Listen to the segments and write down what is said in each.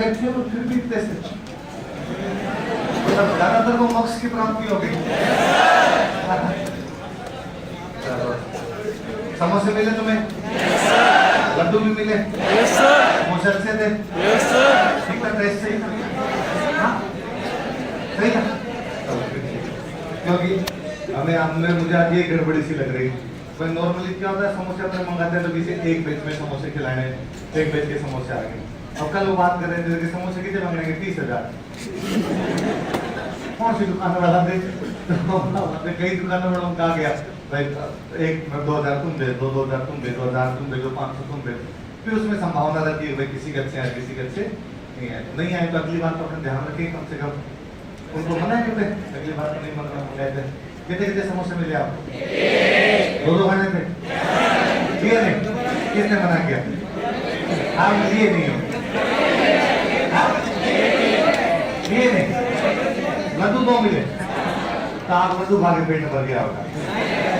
बैठे हो फिर भी इतने से मतलब ज्यादातर को मोक्ष की प्राप्ति हो गई। समोसे मिले तुम्हें? लड्डू भी मिले? समोसे अच्छे थे? ठीक था, टेस्ट सही था? हाँ सही था। क्योंकि हमें मुझे आज ये गड़बड़ी सी लग रही। भाई नॉर्मली क्या होता है, समोसे अपने मंगाते हैं तो किसी एक बेच में समोसे खिलाने, एक बेच के समोसे आ गए। अब कल वो बात कर रहे थे कि समोसे कितने मांगेंगे? 30,000। कौन सी दुकान वाला दे? कई दुकानों वालों को कहा गया भाई 2,000 तुम दे दो, 2,000 तुम दे दो, 1,000 तुम दे दो, 500 तुम दे दो। फिर उसमें संभावना रहती है भाई किसी के अच्छे आए, किसी के अच्छे नहीं आए। नहीं आए तो अगली बार तो अपने ध्यान रखें, कम से कम उनको मना करते, अगली बार तो नहीं मंगाते। कितने कितने समोसे मिले आपको? 2 खाने थे? लिए नहीं? किसने मना किया? आप लिए नहीं हो? लिए नहीं? लड्डू 2 मिले तो आप लड्डू खा के पेट भर गया होगा।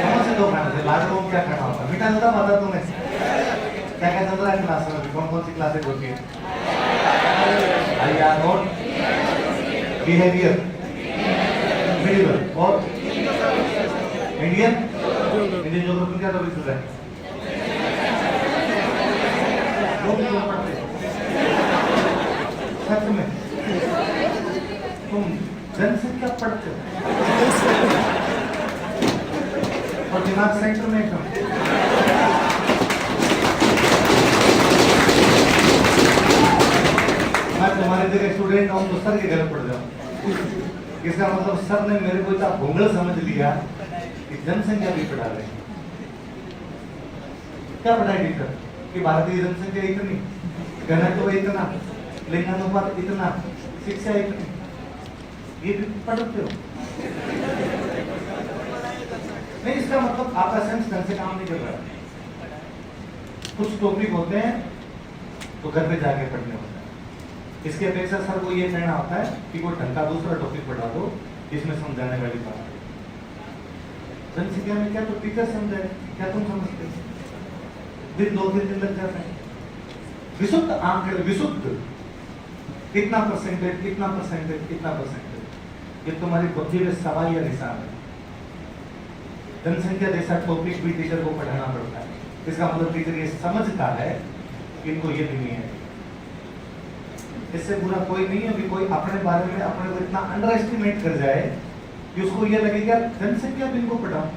समोसे 2 खाने थे, लाडू क्या खाना होता? मीठा ज़्यादा पता तुम्हें? क्या क्या चल रहा है क्लास में? कौन कौन सी क्लासेज होती है? नोट, बिहेवियर, मिडिवल और इंडियन ज्योग्राफी क्या टॉपिक चल रहा है? सच में तुम जनसंख्या पढ़ते हो और दिमाग सेंटर में एकदम मैं तुम्हारे जगह स्टूडेंट हूं तो सर के घर पढ़ जाऊं। इसका मतलब सर ने मेरे को इतना भोंगल समझ लिया कि जनसंख्या भी पढ़ा रहे हैं। क्या पढ़ाए टीचर कि भारतीय जनसंख्या इतनी, घनत्व इतना, लिंगानुपात इतना, शिक्षा इतनी, ये भी पढ़ते हो? नहीं, इसका मतलब आपका सेंस ढंग से काम नहीं कर रहा। कुछ टॉपिक होते हैं तो घर पे जाके पढ़ने होते हैं। इसके अपेक्षा सर को ये कहना होता है कि कोई ढंग का दूसरा टॉपिक पढ़ा दो जिसमें समझाने वाली बात है। जनसंख्या में क्या तो टीचर समझाए, क्या तुम समझते? दिन 2-3 दिन लग जाते हैं। विशुद्ध आंकड़े, विशुद्ध कितना परसेंटेज, कितना परसेंटेज, कितना परसेंटेज, ये तुम्हारी बुद्धि में सवाल या निशान है। जनसंख्या जैसा टॉपिक भी टीचर को पढ़ाना पड़ता है। इसका मतलब टीचर ये समझता है कि इनको ये भी नहीं है। इससे बुरा कोई नहीं है कि कोई अपने बारे में अपने को इतना अंडर एस्टिमेट कर जाए कि उसको ये लगे कि जनसंख्या भी इनको पढ़ाऊं।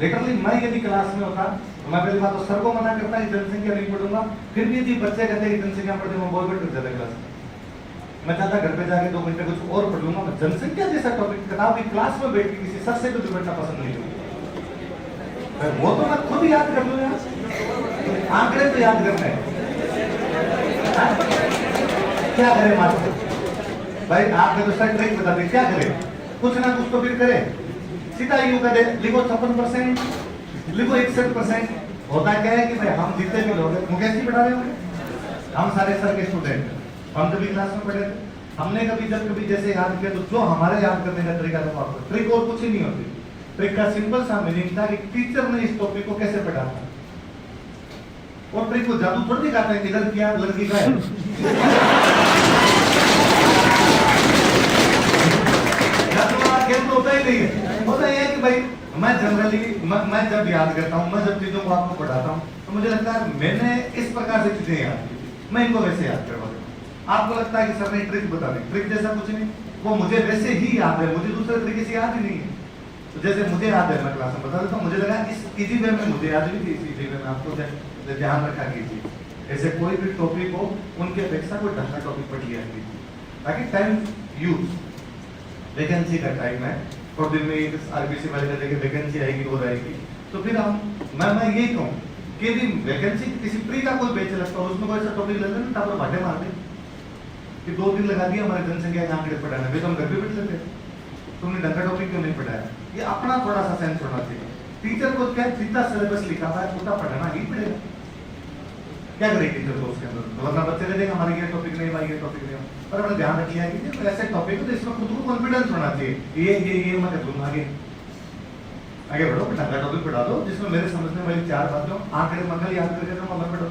लिटरली मैं यदि क्लास में होता तो मैं पहली बात तो सर को मना करता कि जनसंख्या नहीं पढ़ूंगा। फिर भी यदि बच्चे कहते कि जनसंख्या पढ़ते, मैं बॉयकॉट कर जाता क्लास में। मैं चाहता घर पे जाके 2 घंटे कुछ और पढ़ लूंगा। मैं जनसंख्या जैसा टॉपिक किताब की क्लास में बैठ के किसी सर से कुछ बैठना पसंद नहीं करूंगा। वो तो मैं खुद याद कर लूंगा, आंकड़े तो याद करना है। क्या करे मास्टर भाई? आपने तो सर ट्रिक बता दी, क्या करे? कुछ ना कुछ तो फिर करे। सीधा यू करे, लिखो 56%, लिखो 61%। होता क्या है कि भाई हम जितने भी लोग हैं, मुकेश जी पढ़ा रहे होंगे, हम सारे सर के स्टूडेंट, हम कभी क्लास में पढ़े थे। हमने कभी जब कभी जैसे याद किया तो जो हमारे याद करने का तरीका था, आपको ट्रिक और कुछ ही नहीं होती। ट्रिक का सिंपल सा मीनिंग था कि टीचर ने इस टॉपिक को कैसे पढ़ाना। और ट्रिक को जादू थोड़ी दिखाते हैं, इधर किया लड़की का है। तो होता ही नहीं है। होता यह है कि भाई मैं जनरली मैं जब याद करता हूँ, मैं जब चीजों को आपको पढ़ाता हूँ तो मुझे लगता है मैंने इस प्रकार से चीजें याद की, मैं इनको वैसे याद करवा देता हूँ। आपको लगता है कि सर ने ट्रिक बता दी, ट्रिक जैसा कुछ नहीं, वो मुझे वैसे ही याद है, मुझे दूसरे तरीके से याद ही नहीं है। तो जैसे मुझे याद है मैं क्लास में बता देता हूँ, मुझे लगा इस इजी वे में मुझे याद भी थी, इस इजी वे में आपको ध्यान रखा कीजिए। ऐसे कोई भी टॉपिक हो उनके अपेक्षा कोई ढंग का टॉपिक पढ़ लिया कीजिए, ताकि टाइम यूज वैकेंसी का टाइम है और दिन में आरबीसी वाले का देखिए वैकेंसी आएगी और आएगी। तो फिर हम मैं यही कहूँ कि भी वैकेंसी किसी प्री का कोई बेच लगता है, उसमें कोई ऐसा टॉपिक लेते ना टावर भाटे मार दे कि 2 दिन लगा दिया हमारे जनसंख्या के आंकड़े पढ़ाने में, तो हम घर पे बैठ लेते। तुमने ढंग का टॉपिक क्यों नहीं पढ़ाया? ये अपना थोड़ा सा सेंस होना चाहिए। टीचर को क्या जितना सिलेबस लिखा था उतना पढ़ाना ही पड़ेगा। क्या करेगी टीचर को उसके अंदर? तो वरना बच्चे ले देंगे हमारे ये टॉपिक नहीं, हमारे ये टॉपिक नहीं। पर हमने ध्यान रख लिया कि ऐसे टॉपिक तो इसमें खुद को कॉन्फिडेंस होना चाहिए। ये मैं कर दूंगा, आगे बढ़ो, ढंग का टॉपिक पढ़ा दो जिसमें मेरे समझने वाली 4 बातें हो। आंकड़े मंगल याद करके तो मैं पढ़ो,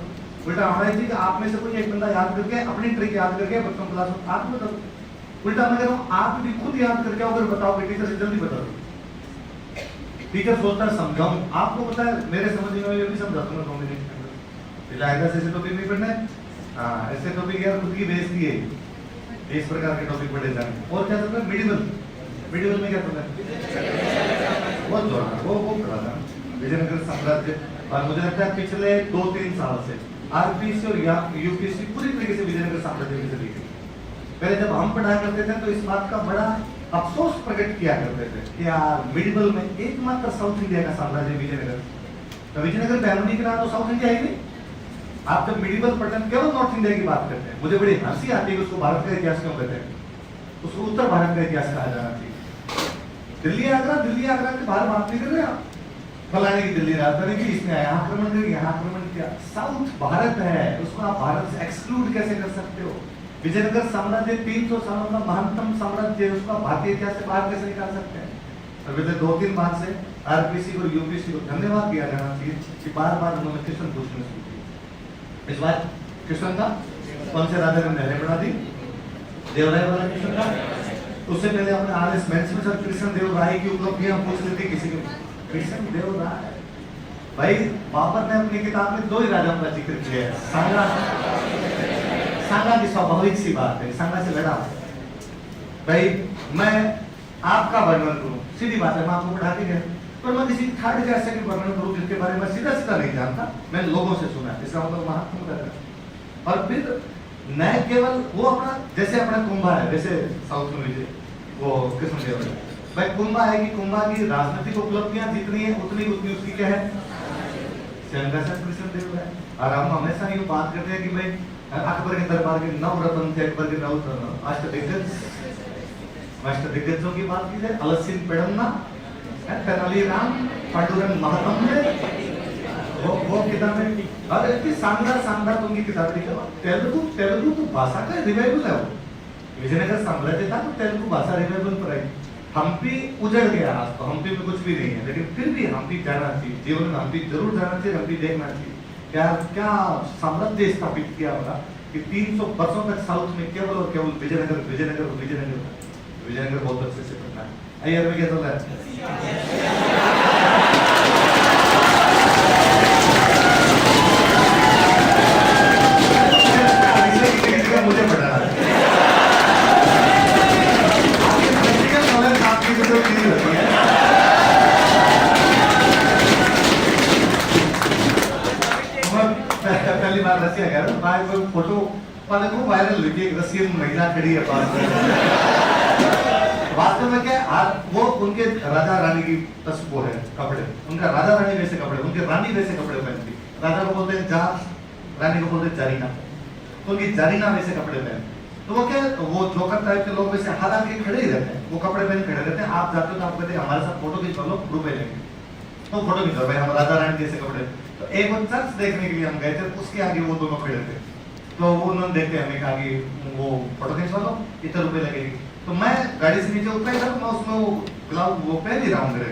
उल्टा हमारा जी कि आप में से कोई एक बंदा याद करके अपनी ट्रिक याद करके बच्चों क्लास में आप बताओ। उल्टा मैं कह रहा हूँ आप भी खुद याद करके आओ, अगर बताओगे टीचर से जल्दी बता दो। टीचर सोचता है समझाऊं, आपको पता है मेरे समझ में ये भी समझा दूंगा 2 मिनट के अंदर। लाइदा से टॉपिक नहीं पढ़ना है, हाँ ऐसे टॉपिक यार खुद की बेइज्जती है, इस प्रकार के टॉपिक पढ़े जाए। और क्या चलता है मिडिवल, मिडिवल में क्या चलता है बहुत जोड़ा वो पढ़ा था विजयनगर साम्राज्य। और मुझे लगता है पिछले 2-3 साल से आरपीसी और यूपीएससी पूरी तरीके से विजयनगर साम्राज्य की चली गई। पहले जब हम पढ़ाया करते थे तो इस बात का बड़ा अफसोस प्रकट किया करते थे कि यार मिडिवल में एकमात्र साउथ इंडिया का साम्राज्य विजयनगर, तो विजयनगर फैमिली के नाम तो साउथ इंडिया ही नहीं। आप जब मिडिवल पढ़ते हैं केवल नॉर्थ इंडिया की बात करते हैं, मुझे बड़ी हंसी आती है कि उसको भारत का इतिहास क्यों कहते हैं, उसको उत्तर भारत का इतिहास कहा जाना चाहिए। दिल्ली आगरा के बाहर बात नहीं कर रहे आप, फलाने की दिल्ली राजधानी थी, इसने यहाँ आक्रमण कर यहाँ आक्रमण किया। साउथ भारत है, उसको आप भारत से एक्सक्लूड कैसे कर सकते हो? विजयनगर साम्राज्य 300 सालों का महानतम साम्राज्य है, उसका भारतीय इतिहास से बाहर कैसे निकाल सकते हैं? और पिछले 2-3 बार से आरपीसी और यूपीएससी को धन्यवाद दिया जाना चाहिए कि बार-बार उन्होंने क्वेश्चन पूछने शुरू किए। इस बार क्वेश्चन था कौन से राजा ने नहरें बना दी, देवराय वाला क्वेश्चन था। उससे पहले अपने आरएस मेंस में सर कृष्ण देव राय की उपलब्धियां पूछ लेती किसी को। कृष्ण देव राय भाई बाबर ने अपनी किताब में 2 ही राजाओं का जिक्र किया है, सांगा की स्वाभाविक सी बात है, सांगा से लड़ा भाई। मैं आपका वर्णन करूं, सीधी बात है, मैं आपको पढ़ा के गया, पर मैं किसी थर्ड या सेकंड वर्णन करूं जिसके बारे में सीधा नहीं जानता, मैंने लोगों से सुना, इसका मतलब महात्मा कर रहा। और फिर न केवल वो अपना जैसे अपना कुंभा है, जैसे साउथ में विजय वो कृष्ण देव राय भाई कुंभा है कि कुंभा की राजनीतिक उपलब्धियां जितनी है उतनी उसकी क्या है कृष्ण देव राय। और हम हमेशा ये बात करते हैं कि भाई अकबर के दरबार के 9 रत्न थे, अकबर के 9 अष्टदिग्गजों की बात की जाए, अलसिन पेडन्ना, तेनालीराम, पांडुरंग महात्म, वो किताबें और इतनी शानदार उनकी किताबें लिखी। तेलुगु तो भाषा का रिवाइवल है, वो विजयनगर साम्राज्य था तो तेलुगु भाषा रिवाइवल पर आई। हम्पी उजड़ गया, आज तो हम्पी में कुछ भी नहीं है, लेकिन फिर भी हम्पी जाना चाहिए, जीवन में हम्पी जरूर जाना चाहिए, हम्पी देखना चाहिए। क्या साम्राज्य स्थापित किया होगा कि 300 वर्षों तक साउथ में केवल और केवल विजयनगर बहुत अच्छे से पढ़ना है। आइए अरबी क्या चल रहा है? मुझे पढ़ा है पहली बार रसिया गया था, मैं कोई फोटो वाले को वायरल हुई थी, एक रसियन महिला खड़ी है पास में। वास्तव में क्या आज वो उनके राजा रानी की वो है कपड़े, उनका राजा रानी वैसे कपड़े, उनके रानी वैसे कपड़े पहनती, राजा को बोलते हैं जहाज, रानी को बोलते हैं जारीना, तो उनकी जारीना वैसे कपड़े पहनते। तो वो क्या वो जोकर टाइप के लोग वैसे हाथ आके खड़े ही रहते हैं, वो कपड़े पहन खड़े रहते हैं। आप जाते हो तो आप कहते हैं हमारे साथ फोटो खिंचवा लो, रुपए लेंगे, तो फोटो खिंचवा भाई हम राजा रानी जैसे कपड़े। तो एक बार चर्च देखने के लिए हम गए थे, उसके आगे वो दोनों खड़े थे, तो वो उन्होंने देखते हमें कहा कि वो फोटो खिंचवा लो, इतने रुपए लगेगी। तो मैं गाड़ी से नीचे उतरा ही था, मैं उसमें वो ग्लव वो पहन ही रहा हूँ, मेरे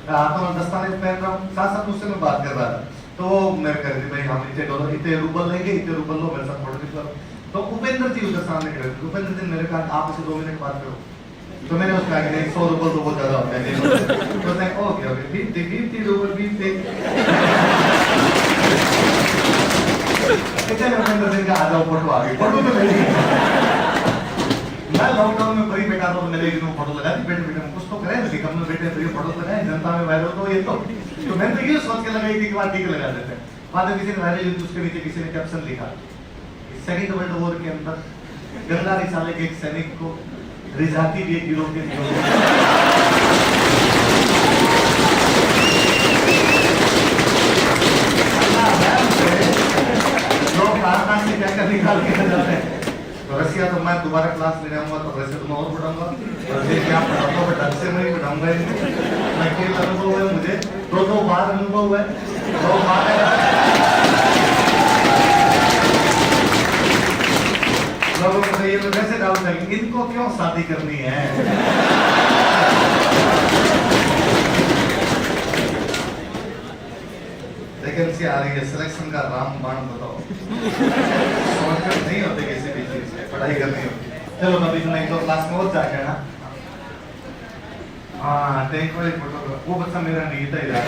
हाथों में दस्ताने पहन रहा हूँ, साथ साथ उससे मैं बात कर रहा था। तो मेरे कह रहे थे भाई हम इतने डॉलर इतने रूबल लेंगे, इतने रूबल लो, मेरे साथ फोटो खिंचवा। तो उपेंद्र जी उधर सामने खड़े थे, उपेंद्र जी मेरे कहा आप इसे 2 मिनट बात करो। तो मैंने उसका कि नहीं 100 रुपये तो बहुत ज्यादा होता है, तो मैं ओके ओके 50 रुपये भी थे। उपेंद्र जी का आ जाओ फोटो आ गई, फोटो तो नहीं मैं लॉकडाउन में बड़ी बेटा तो मेरे फोटो लगा दी, बेटे कुछ तो करें, लेकिन हमने बेटे फोटो लगाए जनता में वायरल तो ये तो मैंने तो ये सोच के लगाई थी कि बात ठीक लगा देते हैं। बाद में किसी ने वायरल उसके नीचे किसी ने कैप्शन लिखा, सेकेंड वर्ल्ड वॉर के अंदर गंगा रिसाले के एक सैनिक को रिझाती भी एक यूरोपियन लोग कारखाना से क्या निकाल के जाते हैं। तो रसिया तो मैं दोबारा क्लास लेने आऊंगा, तो रसिया तो मैं और पढ़ाऊंगा, और फिर क्या पढ़ाऊंगा मैं ढंग से नहीं पढ़ाऊंगा। मैं खेल अनुभव है मुझे, 2 बार अनुभव है, 2 बार लोगों को ये लोग ऐसे डाउट है कि इनको क्यों शादी करनी है। वैकेंसी आ रही है, सिलेक्शन का रामबाण बताओ। शॉर्टकट नहीं होते किसी भी चीज से, पढ़ाई करनी होती है। चलो कभी तुम एक दो क्लास में और जाके ना, हाँ टैंक वाली फोटो, वो बच्चा मेरा नहीं था इधर।